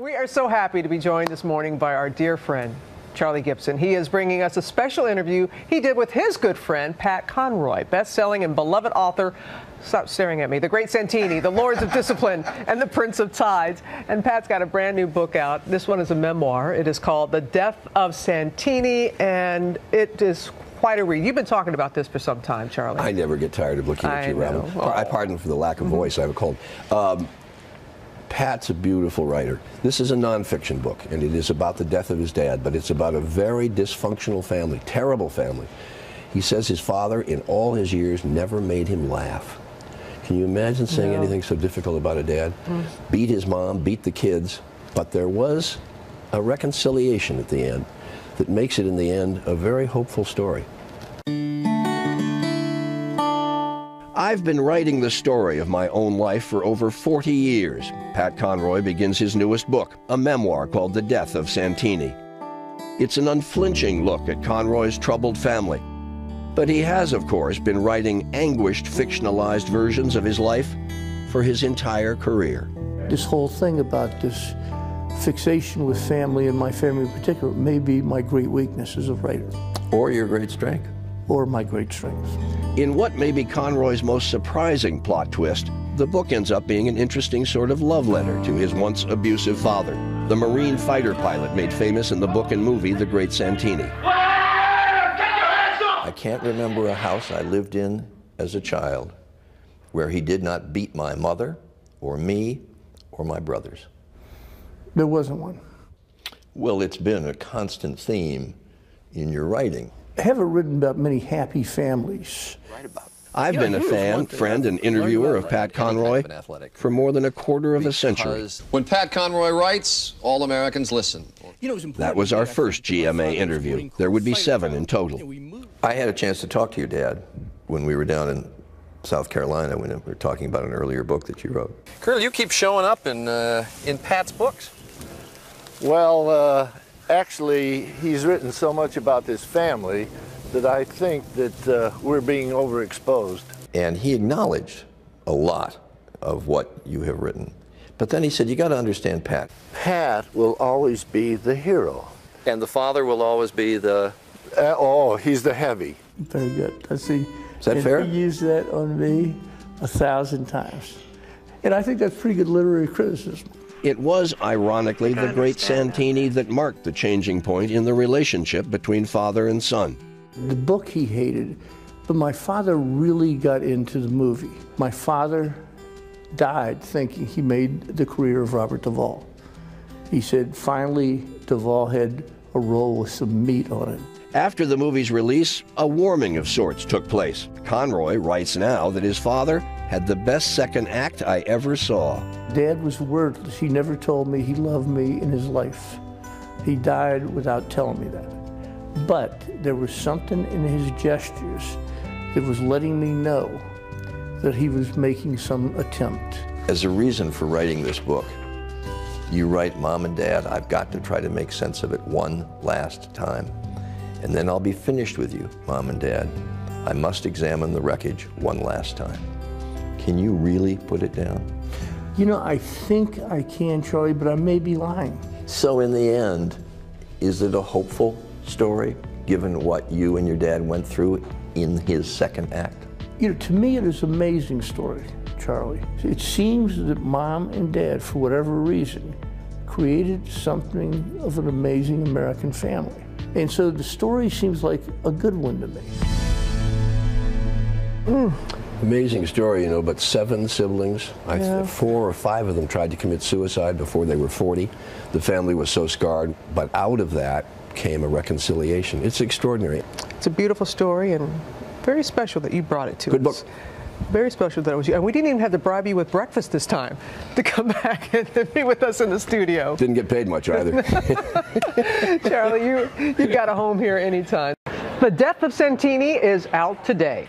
We are so happy to be joined this morning by our dear friend, Charlie Gibson. He is bringing us a special interview he did with his good friend, Pat Conroy, best-selling and beloved author, stop staring at me, The Great Santini, The Lords of Discipline, and The Prince of Tides. And Pat's got a brand new book out. This one is a memoir. It is called The Death of Santini, and it is quite a read. You've been talking about this for some time, Charlie. I never get tired of looking at you, Robin. I pardon for the lack of voice. I have a cold. Pat's a beautiful writer. This is a nonfiction book, and it is about the death of his dad, but it's about a very dysfunctional family, terrible family. He says his father, in all his years, never made him laugh. Can you imagine saying anything so difficult about a dad? Beat his mom, beat the kids, but there was a reconciliation at the end that makes it, in the end, a very hopeful story. I've been writing the story of my own life for over 40 years. Pat Conroy begins his newest book, a memoir called The Death of Santini. It's an unflinching look at Conroy's troubled family. But he has, of course, been writing anguished, fictionalized versions of his life for his entire career. This whole thing about this fixation with family, and my family in particular, may be my great weakness as a writer. Or your great strength. Or my great strength. In what may be Conroy's most surprising plot twist, the book ends up being an interesting sort of love letter to his once abusive father, the Marine fighter pilot made famous in the book and movie The Great Santini. I can't remember a house I lived in as a child where he did not beat my mother, or me, or my brothers. There wasn't one. Well, it's been a constant theme in your writing. I haven't written about many happy families. I've been a fan, friend, and interviewer of Pat Conroy for more than a quarter of a century. When Pat Conroy writes, all Americans listen. That was our first GMA interview. There would be 7 in total. I had a chance to talk to your dad when we were down in South Carolina when we were talking about an earlier book that you wrote. Colonel, you keep showing up in Pat's books. Well, actually, he's written so much about this family that I think that we're being overexposed. And he acknowledged a lot of what you have written. But then he said, you got to understand Pat. Pat will always be the hero. And the father will always be the... oh, he's the heavy. Very good. Let's see. Is that fair? He used that on me 1,000 times. And I think that's pretty good literary criticism. It was, ironically, the Great Santini that marked the changing point in the relationship between father and son. The book he hated, but my father really got into the movie. My father died thinking he made the career of Robert Duvall. He said finally Duvall had a role with some meat on it. After the movie's release, a warming of sorts took place. Conroy writes now that his father had the best second act I ever saw. Dad was wordless. He never told me he loved me in his life. He died without telling me that. But there was something in his gestures that was letting me know that he was making some attempt. As a reason for writing this book, you write, Mom and Dad, I've got to try to make sense of it one last time. And then I'll be finished with you, Mom and Dad. I must examine the wreckage one last time. Can you really put it down? You know, I think I can, Charlie, but I may be lying. So in the end, is it a hopeful story, given what you and your dad went through in his second act? You know, to me it is an amazing story, Charlie. It seems that Mom and Dad, for whatever reason, created something of an amazing American family. And so the story seems like a good one to me. Amazing story, you know, but 7 siblings. 4 or 5 of them tried to commit suicide before they were 40. The family was so scarred, but out of that came a reconciliation. It's extraordinary. It's a beautiful story and very special that you brought it to us. Good book. Very special that it was you. And we didn't even have to bribe you with breakfast this time to come back and be with us in the studio. Didn't get paid much either. Charlie, you got a home here anytime. The Death of Santini is out today.